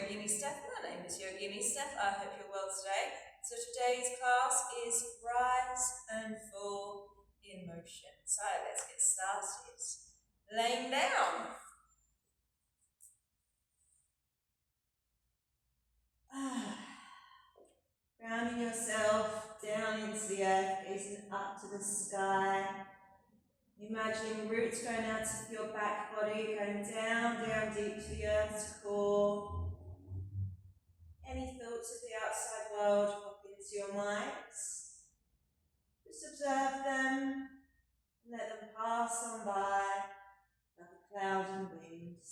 Yogini Steph. My name is Yogini Steph. I hope you're well today. So today's class is Rise and Fall in Motion. So let's get started. Laying down. Grounding yourself down into the earth, gazing up to the sky. Imagining roots going out of your back body, going down deep to the earth's core. Any thoughts of the outside world pop into your minds. Just observe them and let them pass on by like a cloud and winds,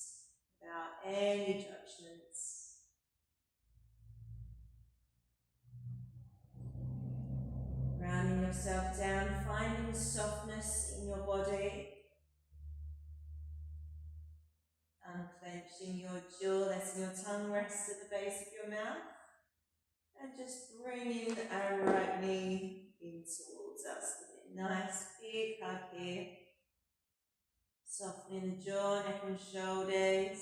without any judgments. Grounding yourself down, finding softness in your body. Unclenching your jaw, letting your tongue rest at the base of your mouth. And just bringing our right knee in towards us. Nice big hug here. Softening the jaw, neck and shoulders.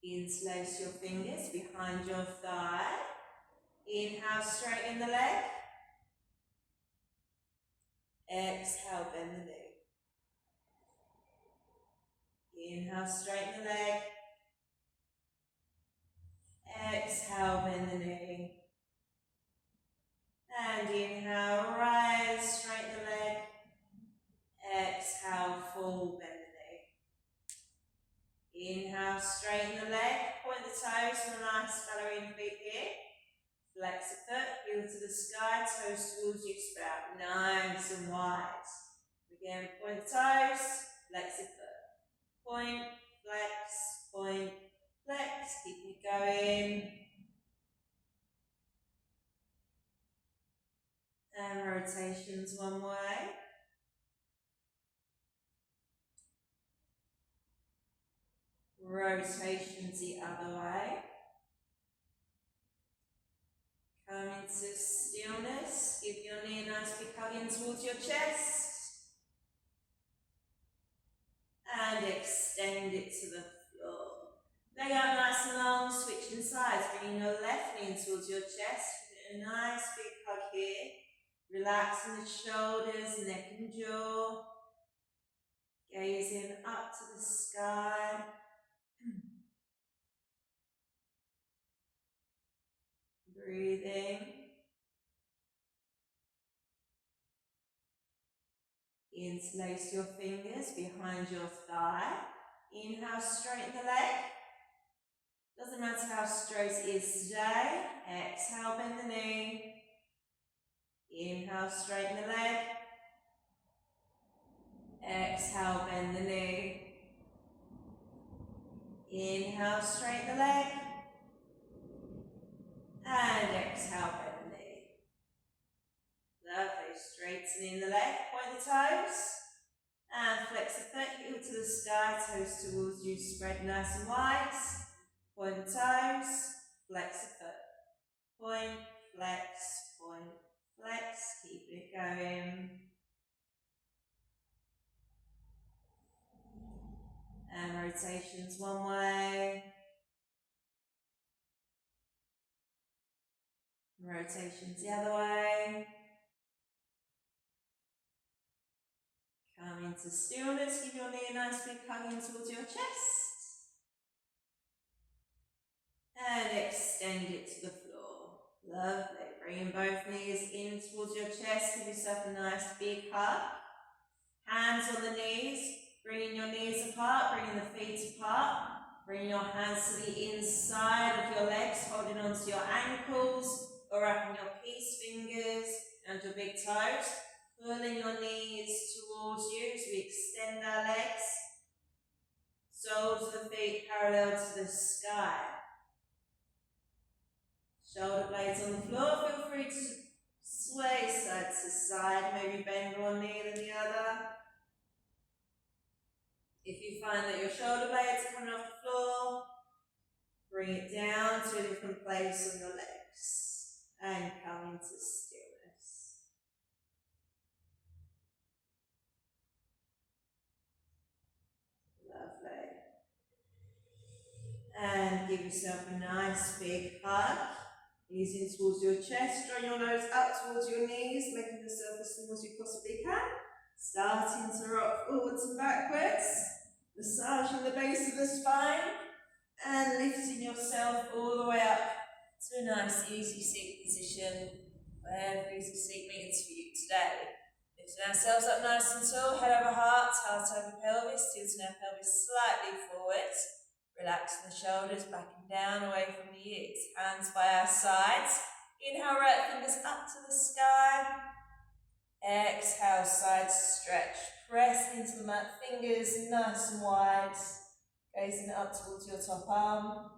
Interlace your fingers behind your thigh. Inhale, straighten the leg. Exhale, bend the knee. Inhale, straighten the leg. Exhale, bend the knee. And inhale, rise, straighten the leg. Exhale, full bend the knee. Inhale, straighten the leg. Point the toes for a nice ballerina feet here. Flex the foot, heel to the sky, toes towards you, sprout nice and wide. Again, point the toes, flex the foot. Point, flex, keep it going. And rotations one way. Rotations the other way. Come into stillness. Give your knee a nice big hug in towards your chest. And extend it to the floor. Leg out nice and long, switching sides. Bringing your left knee towards your chest. A nice big hug here. Relaxing the shoulders, neck and jaw. Gazing up to the sky. Breathing. Interlace your fingers behind your thigh. Inhale, straighten the leg. Doesn't matter how straight it is today. Exhale, bend the knee. Inhale, straighten the leg. Exhale, bend the knee. Inhale, straighten the leg. And exhale, bend the knee. Lovely, straightening the leg, point the toes. And flex the foot, heel to the sky, toes towards you, spread nice and wide. Point the toes, flex the foot. Point, flex, keep it going. And rotations one way. Rotations the other way. Come into stillness, give your knee a nice big hug in towards your chest. And extend it to the floor. Lovely. Bringing both knees in towards your chest, give yourself a nice big hug. Hands on the knees, bringing your knees apart, bringing the feet apart. Bringing your hands to the inside of your legs, holding onto your ankles, or wrapping your peace fingers and your big toes. Pulling your knees towards you as we extend our legs. Soles of the feet parallel to the sky. Shoulder blades on the floor. Feel free to sway side to side. Maybe bend one knee than the other. If you find that your shoulder blades are coming off the floor, bring it down to a different place on your legs. And come into stillness. Lovely. yourself a nice big hug. Easing towards your chest, drawing your nose up towards your knees, making yourself as small as you possibly can. Starting to rock forwards and backwards, massaging the base of the spine, and lifting yourself all the way up to a nice easy seat position, wherever easy seat means for you today. Lifting ourselves up nice and tall, head over heart, heart over pelvis, tilting our pelvis slightly forward. Relaxing the shoulders, backing down away from the ears. Hands by our sides. Inhale, right fingers up to the sky. Exhale, side stretch. Press into the mat, fingers nice and wide. Gazing up towards your top arm.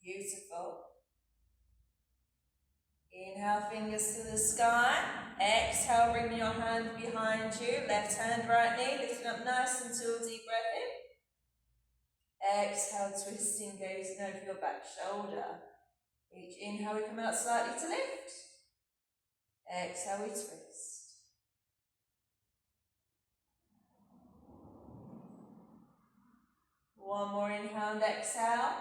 Beautiful. Inhale, fingers to the sky. Exhale, bring your hand behind you. Left hand, right knee, lifting up nice and tall, deep breath in. Exhale, twisting, gazing over your back shoulder. Each inhale, we come out slightly to lift. Exhale, we twist. One more inhale and exhale.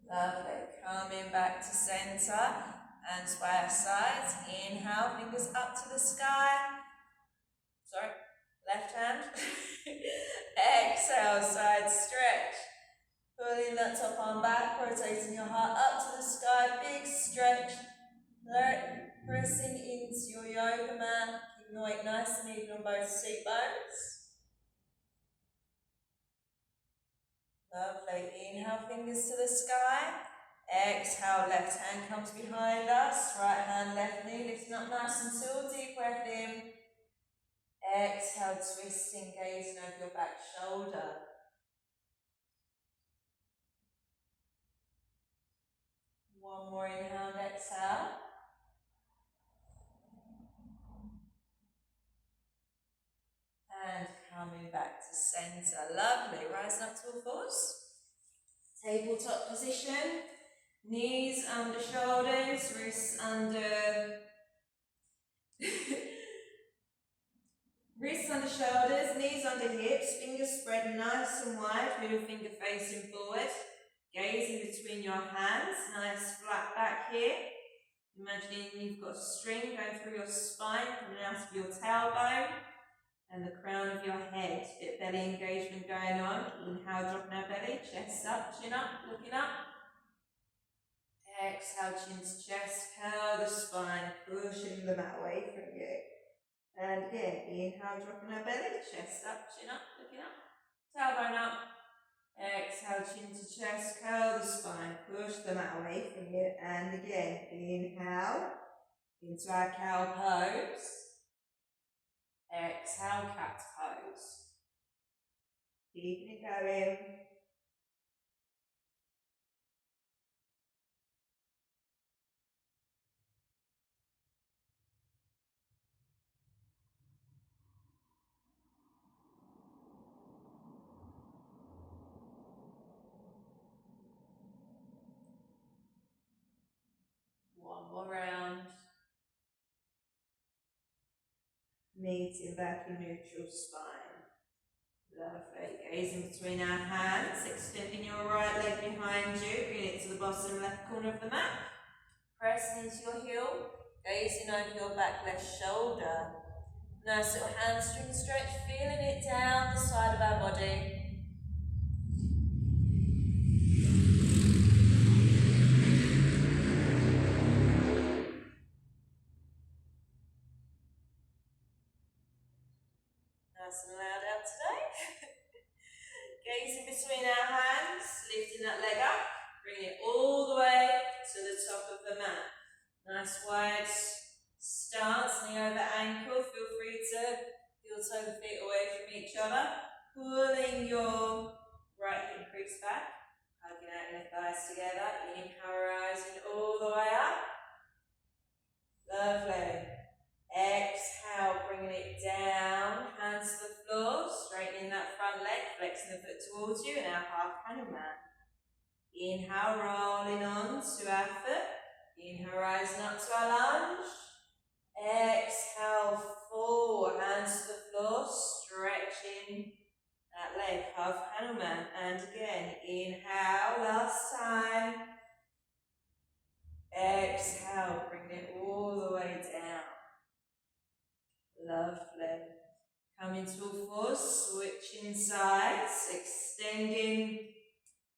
Lovely. Coming back to centre. Hands by our sides. Inhale, fingers up to the sky. Sorry, left hand. Exhale, side stretch. Pulling that top arm back, rotating your heart up to the sky. Big stretch. Pressing into your yoga mat. Keeping the weight nice and even on both seat bones. Lovely. Inhale, fingers to the sky. Exhale, left hand comes behind us. Right hand, left knee, lifting up nice and tall. Deep breath in. Exhale, twisting, gazing over your back shoulder. One more inhale and exhale. And coming back to centre. Lovely. Rising up to all fours. Tabletop position. Knees under shoulders, wrists under wrists under shoulders, knees under hips, fingers spread nice and wide, middle finger facing forward. Gazing between your hands, nice flat back here. Imagining you've got a string going through your spine, coming out of your tailbone and the crown of your head. Bit of belly engagement going on. Inhale, dropping our belly, chest up, chin up, looking up. Exhale, chin to chest, curl the spine, pushing the mat away from you. And again, inhale, dropping our belly, chest up, chin up, looking up. Tailbone up. Exhale, chin to chest, curl the spine, push the mat away from you. And again, inhale into our cow pose. Exhale, cat pose. Keeping it going. One more round. Meeting back in neutral spine. Lovely. Gazing between our hands, extending your right leg behind you, bring it to the bottom left corner of the mat. Pressing into your heel, gazing over your back left shoulder. Nice little hamstring stretch, feeling it down the side of our body. Nice and loud out today. Gazing between our hands, lifting that leg up, bringing it all the way to the top of the mat. Nice wide stance, knee over ankle. Feel free to heel toe the feet away from each other. Pulling your right hip crease back, hugging out your thighs together. Inhale, rising all the way up. Lovely. Exhale, bringing it down, hands to the floor, straightening that front leg, flexing the foot towards you, and our half Hanuman. Inhale, rolling on to our foot. Inhale, rising up to our lunge. Exhale, forward, hands to the floor, stretch stretching that leg, half Hanuman. And again, inhale, last time. Exhale, bring it all the way down. Lovely. Come into all fours, switching sides, extending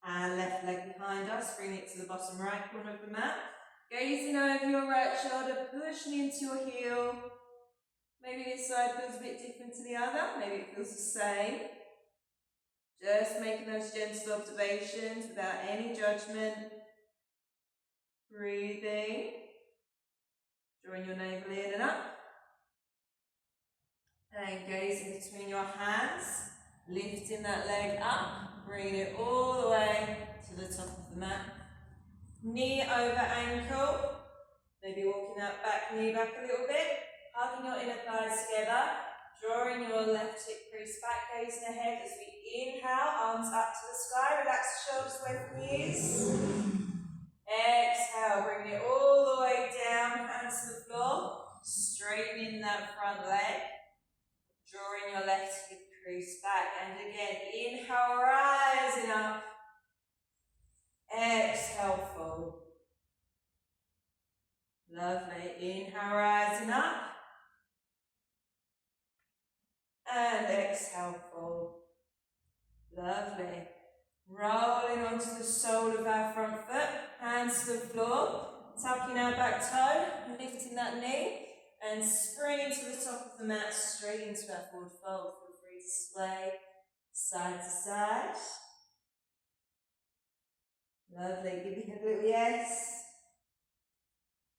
our left leg behind us, bring it to the bottom right corner of the mat. Gazing over your right shoulder, pushing into your heel. Maybe this side feels a bit different to the other, maybe it feels the same. Just making those gentle observations without any judgment. Breathing. Drawing your navel in and up. And gazing between your hands. Lifting that leg up. Bringing it all the way to the top of the mat. Knee over ankle. Maybe walking that back knee back a little bit. Hugging your inner thighs together. Drawing your left hip crease back, gazing ahead as we inhale, arms up to the sky, relax the shoulders away from the ears. Exhale, bring it all the way down, hands to the floor, straightening that front leg, drawing your left hip crease back, and again, inhale, rising up, exhale, fold. Lovely, inhale, rising up, and exhale, fold. Lovely. Rolling onto the sole of our front foot, hands to the floor, tucking our back toe, lifting that knee, and springing to the top of the mat, straight into our forward fold. Feel free to sway side to side. Lovely. Give it a little yes.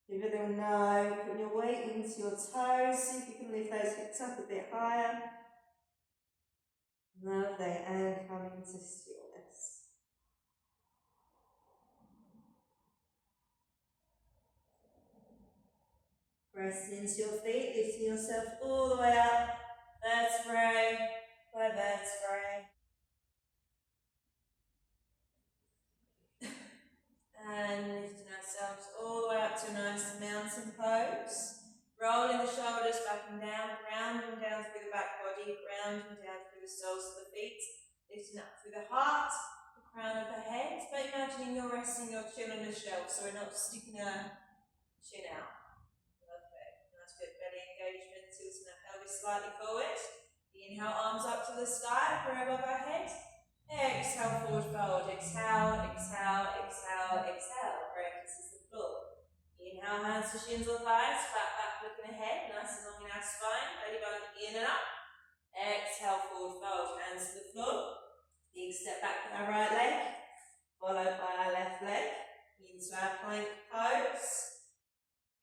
Give it a little no. Put your weight into your toes. See if you can lift those hips up a bit higher. Lovely. And come into stillness. Press into your feet, lifting yourself all the way up, vertebrae by vertebrae. And lifting ourselves all the way up to a nice mountain pose. Rolling the shoulders back and down, grounding down through the back body, grounding down through the soles of the feet, lifting up through the heart, the crown of the head, but imagining you're resting your chin on the shelf, so we're not sticking our chin out. Good belly engagement, tilting that pelvis slightly forward. Inhale, arms up to the sky, prayer above our head. Exhale, forward fold. Exhale, exhale, exhale, exhale. Prayer kisses the floor. Inhale, hands to shins or thighs, flat back looking ahead, nice and long in our spine, belly button in and up. Exhale, forward fold, hands to the floor. Big step back with our right leg, followed by our left leg. Into our plank pose.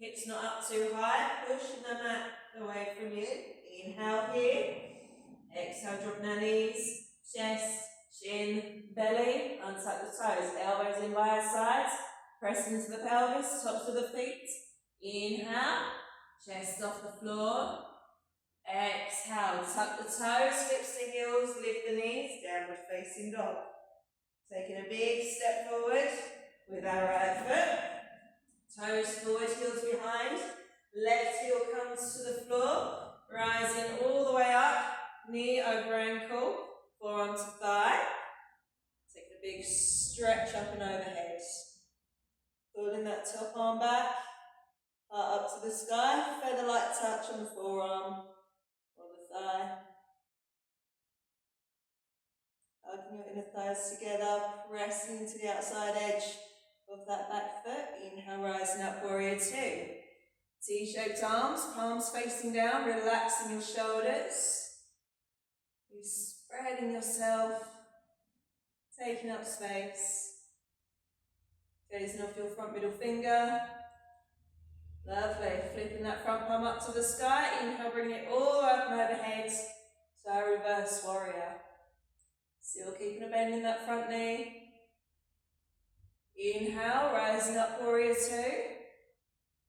Hips not up too high, pushing the mat away from you. Inhale here. Exhale, drop our knees, chest, chin, belly. Untuck the toes, elbows in by our sides. Press into the pelvis, tops of the feet. Inhale, chest off the floor. Exhale, tuck the toes, flips the heels, lift the knees, downward facing dog. Taking a big step forward with our right foot. Toes forward, heels behind. Left heel comes to the floor. Rising all the way up. Knee over ankle. Forearm to thigh. Taking a big stretch up and overhead. Pulling that top arm back. Heart up to the sky. Feather-like touch on the forearm or the thigh. Hugging your inner thighs together. Pressing into the outside edge of that back foot. Inhale, rising up, warrior two. T-shaped arms, palms facing down, relaxing your shoulders. You're spreading yourself, taking up space. Gazing off your front middle finger. Lovely. Flipping that front palm up to the sky. Inhale, bring it all up and overhead. So our reverse warrior. Still keeping a bend in that front knee. Inhale, rising up, warrior two.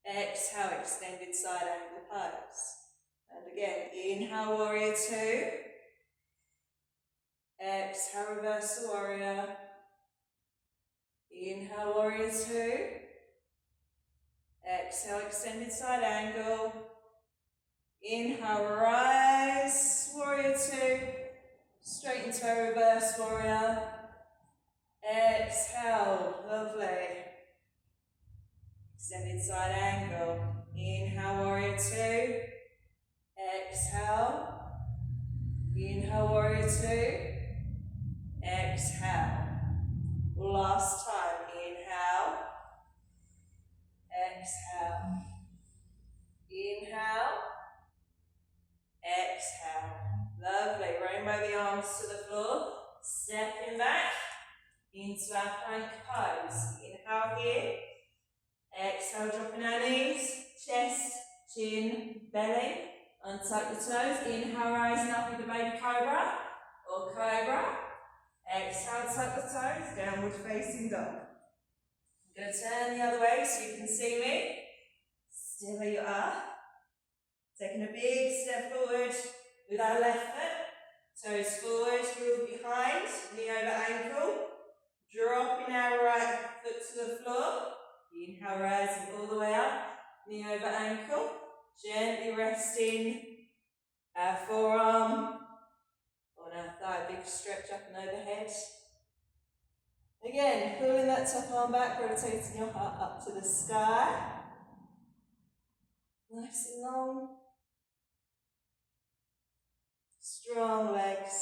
Exhale, extended side angle pose. And again, inhale, warrior two. Exhale, reverse warrior. Inhale, warrior two. Exhale, extended side angle. Inhale, rise, warrior two. Straight into a reverse warrior. Exhale, lovely. Extended side angle. Inhale, warrior two. Exhale. Inhale, warrior two. Exhale. Last time. Inhale. Exhale. Inhale. Exhale. Lovely. Rainbow the arms to the floor. Stepping back into our plank pose. Inhale here. Exhale, dropping our knees. Chest, chin, belly. Untuck the toes. Inhale, rising up with the baby cobra or cobra. Exhale, tuck the toes. Downward facing dog. I'm going to turn the other way so you can see me. Stay where you are. Taking a big step forward with our left foot. Toes forward, heels behind, knee over ankle. Dropping our right foot to the floor. Inhale, rising all the way up. Knee over ankle. Gently resting our forearm on our thigh. Big stretch up and overhead. Again, pulling that top arm back, rotating your heart up to the sky. Nice and long. Strong legs.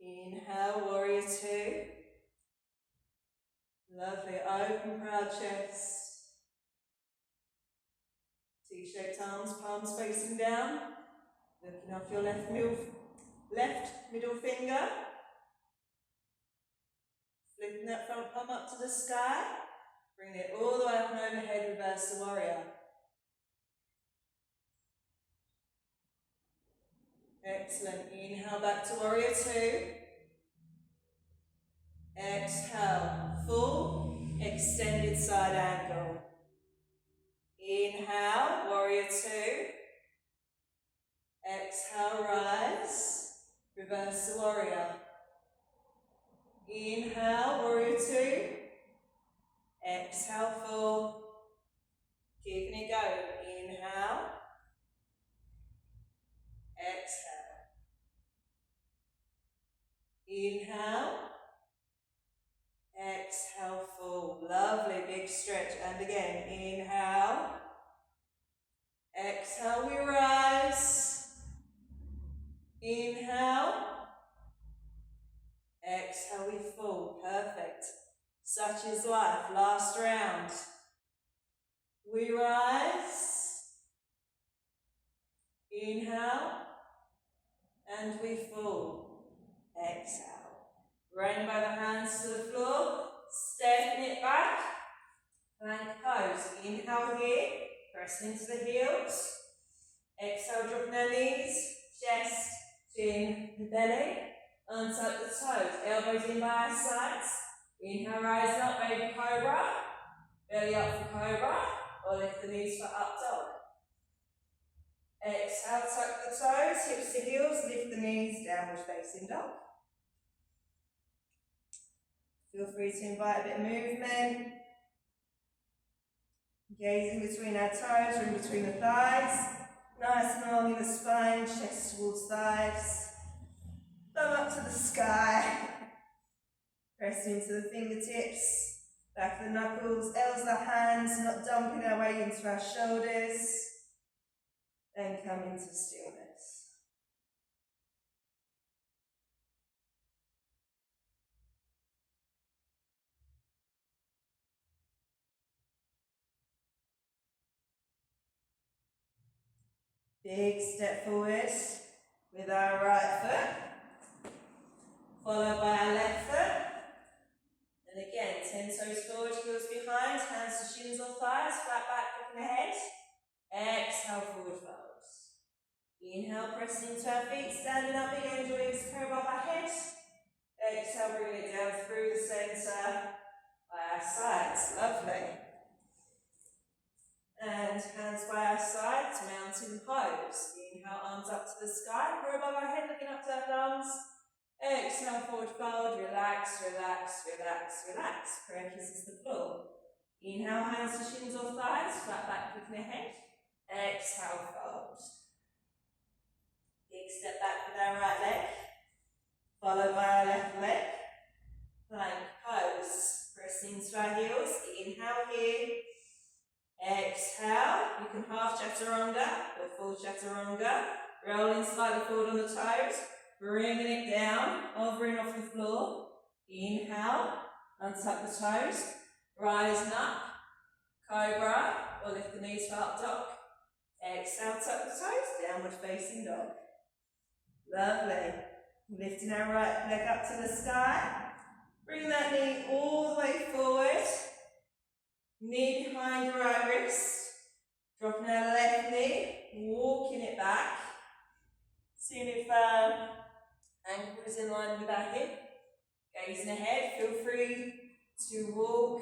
Inhale, warrior two. Lovely, open, proud chest. T-shaped arms, palms facing down. Looking off your left middle finger. Flipping that front palm up to the sky. Bring it all the way up and overhead, reverse the warrior. Excellent. Inhale back to warrior two. Exhale, full extended side angle. Inhale, warrior two. Exhale, rise. Reverse the warrior. Inhale, warrior two. Exhale, full. Keeping it going. Inhale. Exhale. Inhale. Exhale, full. Lovely, big stretch. And again, inhale. Exhale, we rise. Inhale. Exhale, we fall. Perfect. Such is life. Last round. We rise. Inhale. And we fall. Exhale. Rainbow the hands to the floor. Stepping it back. Plank pose. Inhale here. Pressing into the heels. Exhale, dropping our knees. Chest, chin, belly. Untuck the toes. Elbows in by our sides. Inhale, rise up, baby cobra. Belly up for cobra. Or lift the knees for up dog. Exhale, tuck the toes. Hips to heels. Lift the knees. Downward facing dog. Feel free to invite a bit of movement. Gazing between our toes or in between the thighs. Nice and long in the spine, chest towards thighs. Thumb up to the sky. Pressing into the fingertips, back of the knuckles, L's the hands, not dumping our weight into our shoulders. Then come into stillness. Big step forward with our right foot, followed by our left foot. And again, 10 toes forward, heels behind, hands to shins or thighs, flat back, looking ahead. Exhale, forward folds. Inhale, pressing into our feet, standing up, big angel wings, curve above our head. Exhale, bringing it down through the centre by our sides. Lovely. And hands by our sides, mountain pose. Inhale, arms up to the sky, curve above our head, looking up to our thumbs. Exhale, forward fold, relax, relax, relax, relax. Prayer kisses the floor. Inhale, hands to shins or thighs, flat back, lifting the head. Exhale, fold. Big step back with our right leg, followed by our left leg. Plank pose. Pressing into our heels. Inhale here. Exhale. You can half chaturanga or full chaturanga. Rolling slightly forward on the toes. Bringing it down, hovering off the floor. Inhale. Untuck the toes. Rising up. Cobra. Or lift the knees for up dog. Exhale, tuck the toes. Downward facing dog. Lovely. Lifting our right leg up to the sky. Bring that knee all the way forward. Knee behind your right wrist. Dropping our left knee. Walking it back. Seeing if ankle is in line with our hip. Gazing ahead. Feel free to walk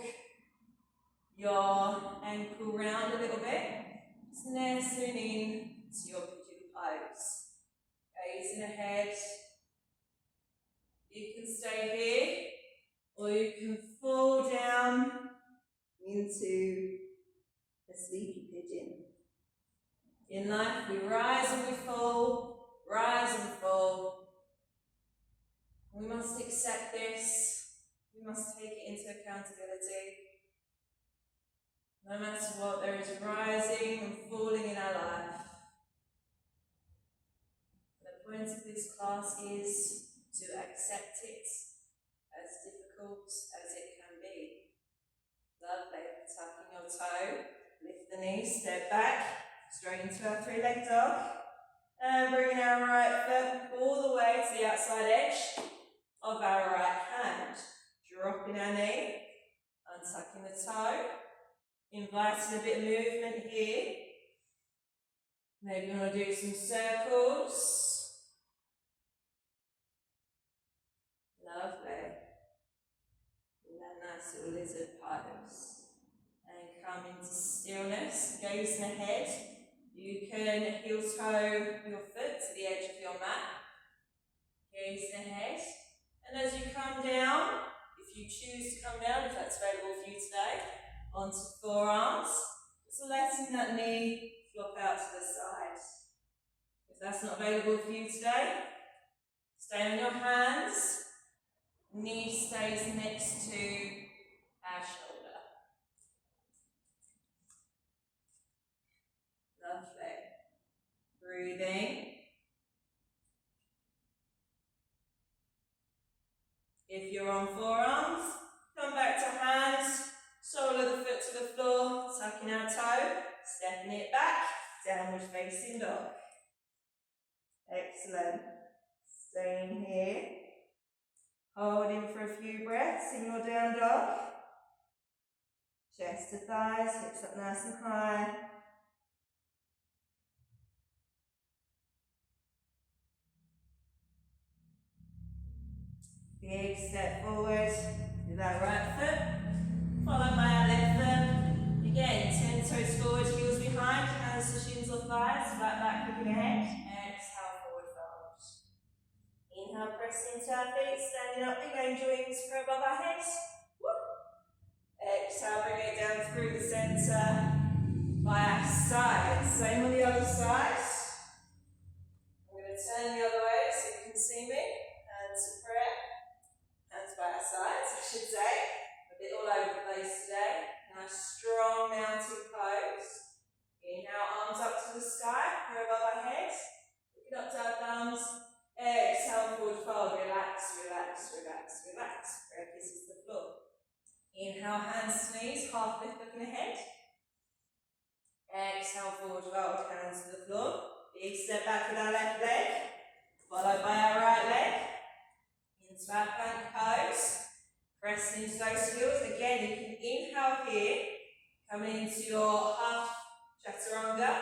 your ankle round a little bit. Just nestling in to your pigeon pose. Gazing ahead. You can stay here, or you can fall down into a sleepy pigeon. In life, we rise and we fall, rise and fall. We must accept this. We must take it into accountability. No matter what, there is rising and falling in our life. The point of this class is to accept it, as difficult as it can be. Lovely. Tucking your toe, lift the knee, step back, straight into our three-leg dog. And bringing our right foot all the way to the outside edge of our right hand. Dropping our knee, untucking the toe, inviting a bit of movement here. Maybe you want to do some circles. Lovely. In that nice little lizard pose. And come into stillness, gazing ahead. You can heel toe your foot to the edge of your mat. Gazing ahead. And as you come down, if you choose to come down, if that's available for you today, onto forearms, just letting that knee flop out to the side. If that's not available for you today, stay on your hands. Knee stays next to our shoulder. Lovely. Breathing. If you're on forearms, come back to hands, sole of the foot to the floor, tucking our toe, stepping it back, downward facing dog. Excellent. Staying here. Holding for a few breaths in your down dog. Chest to thighs, hips up nice and high. Big step forward with our right foot, followed by our left foot. Again, 10 toes forward, heels behind, hands to shins or thighs, flat back, looking ahead. Exhale, forward fold. Inhale, press into our feet, standing up, big angel wings for above our heads. Woo. Exhale, bring it down through the centre by our side. Same on the other side. I'm going to turn the other way so you can see me. Hands to prayer. Hands by our sides, I should say. A bit all over the place today. Nice strong mountain pose. Inhale, arms up to the sky, prayer above our heads. Looking up to our thumbs. Exhale, forward fold. Relax, relax, relax, relax. Prayer kisses the floor. Inhale, hands to knees, half lift looking ahead. Exhale, forward fold, hands to the floor. Big step back with our left leg, followed by our right leg. Into our plank pose. Pressing into those heels. Again, you can inhale here, coming into your half chaturanga.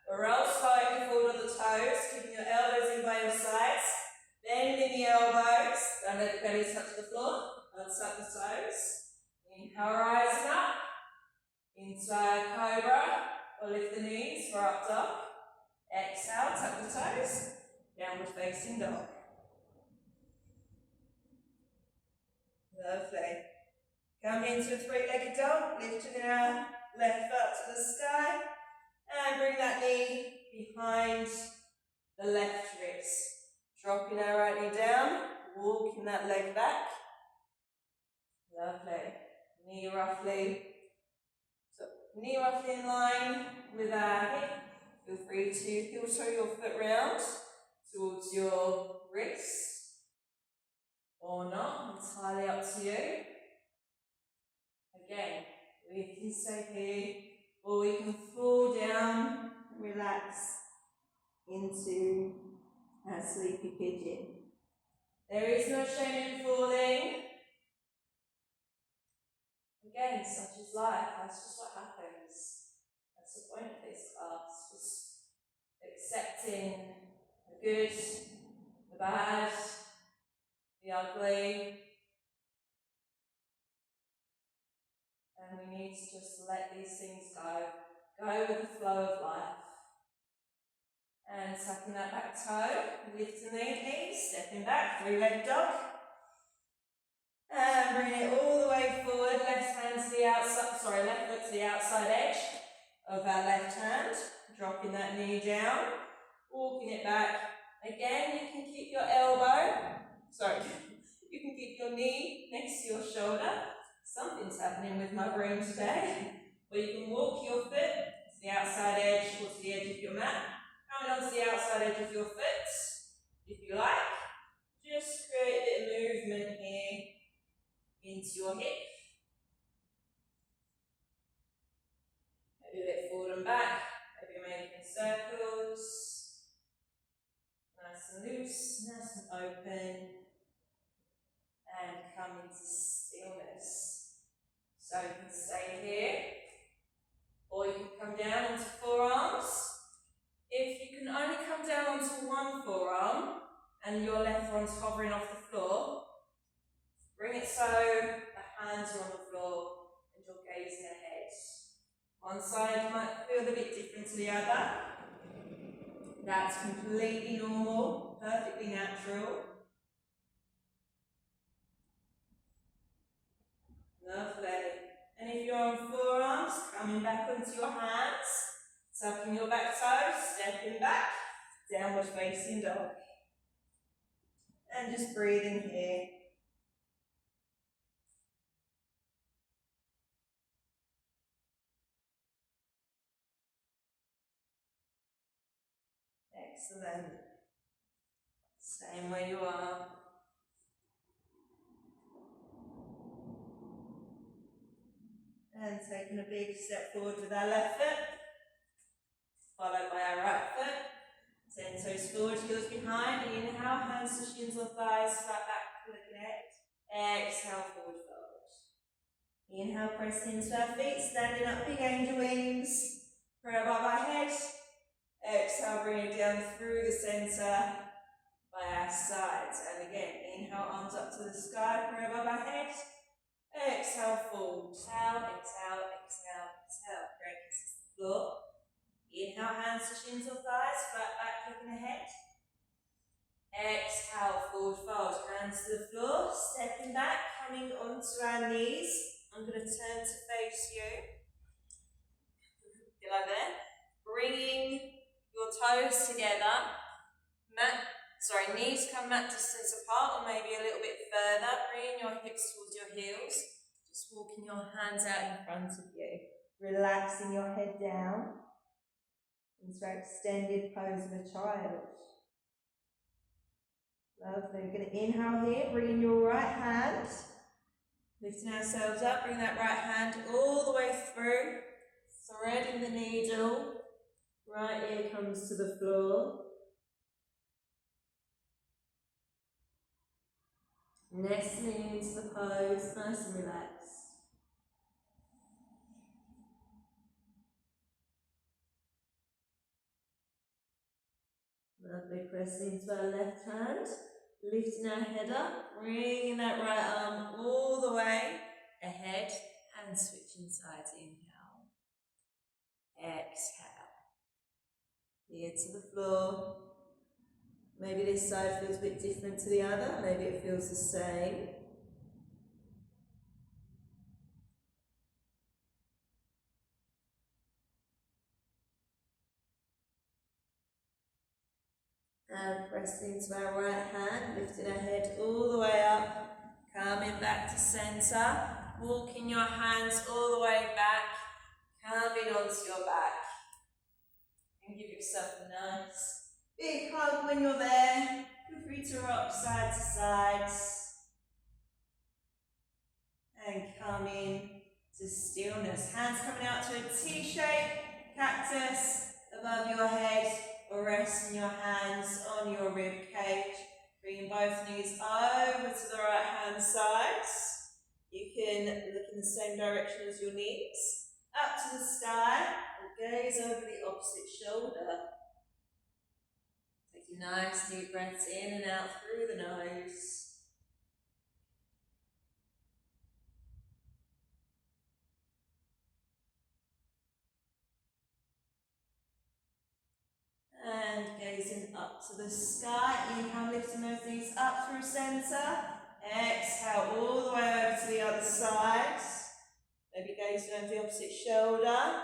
Or else slightly forward on the toes, keeping your elbows in by your sides. Bending the elbows, don't let the belly touch the floor. Untuck the toes. Inhale, rising up. Into our cobra, or lift the knees for up dog. Exhale, tuck the toes. Downward facing dog. Lovely. Come into a three-legged dog, lifting our left foot to the sky, and bring that knee behind the left wrist. Dropping our right knee down, walking that leg back. Lovely. Knee roughly in line with our hip. Feel free to heel-toe your foot round towards your wrist, or not, entirely up to you. Again, we can stay here, or we can fall down and relax into our sleepy pigeon. There is no shame in falling. Again, such is life, that's just what happens. That's the point of this class, just accepting the good, the bad, the ugly. And we need to just let these things go with the flow of life. And tucking that back toe, lifting the knees, stepping back, three-legged dog. And bring it all the way forward, left foot to the outside edge of our left hand. Dropping that knee down, walking it back. Again, you can keep your you can keep your knee next to your shoulder. Something's happening with my brain today. Or you can walk your foot to the outside edge or to the edge of your mat. Coming onto the outside edge of your foot, if you like. Just create a bit of movement here into your hip. Maybe a bit forward and back. Maybe you're making circles. Nice and loose, nice and open. And come into stillness. So you can stay here, or you can come down onto forearms. If you can only come down onto one forearm, and your left one's hovering off the floor, bring it so the hands are on the floor and you're gazing ahead. One side might feel a bit different to the other. That's completely normal, perfectly natural. Lovely. And if you're on forearms, coming back onto your hands, tucking your back toes, stepping back, downward facing dog. And just breathing here. Excellent. Staying where you are. And taking a big step forward with our left foot, followed by our right foot. 10 toes forward, heels behind. Inhale, hands to shins or thighs, flat back, looking ahead. Exhale, forward fold. Inhale, press into our feet, standing up, big angel wings. Prayer above our head. Exhale, bring it down through the centre by our sides. And again, inhale, arms up to the sky, prayer above our head. Exhale, fold. Exhale, exhale, exhale, exhale. Great, kisses the floor. Inhale, hands to shins or thighs, flat back, looking ahead. Exhale, forward fold. Hands to the floor, stepping back, coming onto our knees. I'm going to turn to face you. Get like there. Bringing your toes together. Knees come mat distance apart, or maybe a little bit further. Bringing your hips towards your heels. Just walking your hands out in front of you. Relaxing your head down into our extended pose of a child. Lovely. We're going to inhale here, bring your right hand. Lifting ourselves up, bring that right hand all the way through. Threading the needle. Right ear comes to the floor. Nestling into the pose, nice and relaxed. Lovely, pressing into our left hand, lifting our head up, bringing that right arm all the way ahead and switching sides. Inhale, exhale. Ear to the floor. Maybe this side feels a bit different to the other, maybe it feels the same. And pressing into our right hand, lifting our head all the way up, coming back to centre, walking your hands all the way back, coming onto your back. And give yourself a nice big hug when you're there. Feel free to rock side to side. And come in to stillness. Hands coming out to a T-shape, cactus above your head, or resting your hands on your rib cage. Bringing both knees over to the right hand side. You can look in the same direction as your knees. Up to the sky, and gaze over the opposite shoulder. Taking nice deep breaths in and out through the nose. And gazing up to the sky. Inhale, lifting those knees up through centre. Exhale all the way over to the other side. Maybe gazing over the opposite shoulder.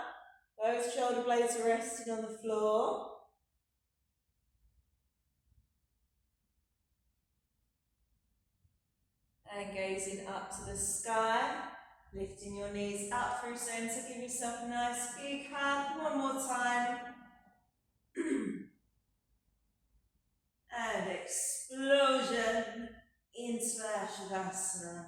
Both shoulder blades are resting on the floor. And gazing up to the sky. Lifting your knees up through centre. Give yourself a nice big hug. One more time. And explosion into our Shavasana.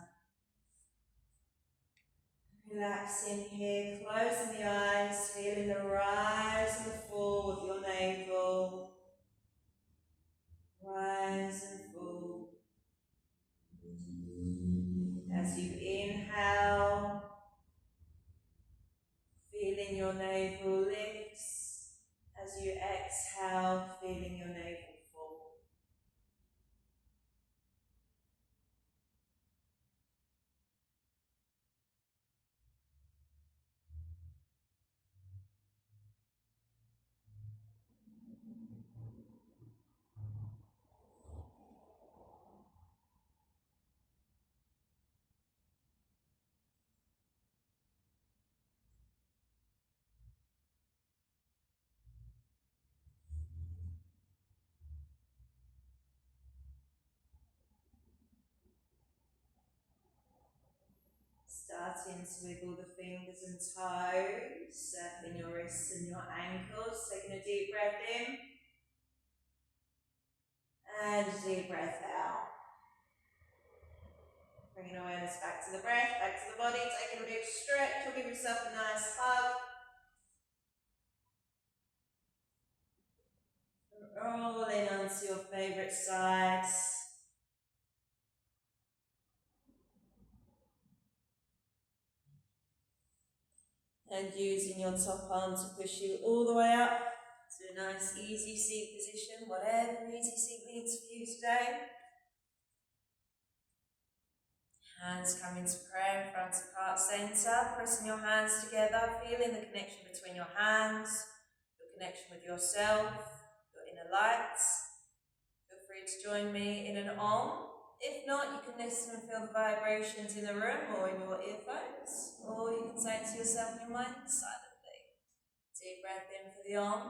Relaxing here, closing the eyes, feeling the rise and the fall of your navel. Rise and fall. As you inhale, feeling your navel lift. As you exhale, feeling your navel fall. Starting to wiggle the fingers and toes, circling your wrists and your ankles, taking a deep breath in, and a deep breath out. Bringing awareness back to the breath, back to the body, taking a big stretch, you'll give yourself a nice hug. And rolling onto your favourite sides. And using your top arm to push you all the way up to a nice easy seat position, whatever easy seat means for you today. Hands coming to prayer in front of heart centre, pressing your hands together, feeling the connection between your hands, your connection with yourself, your inner light. Feel free to join me in an Om. If not, you can listen and feel the vibrations in the room or in your earphones, or you can say it to yourself in your mind silently. Deep breath in for the Om.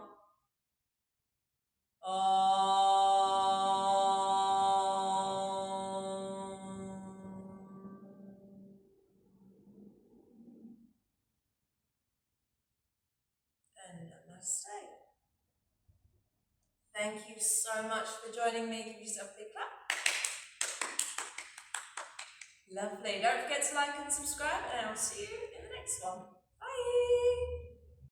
And namaste. Thank you so much for joining me. Give yourself a big clap. Lovely. Don't forget to like and subscribe, and I'll see you in the next one.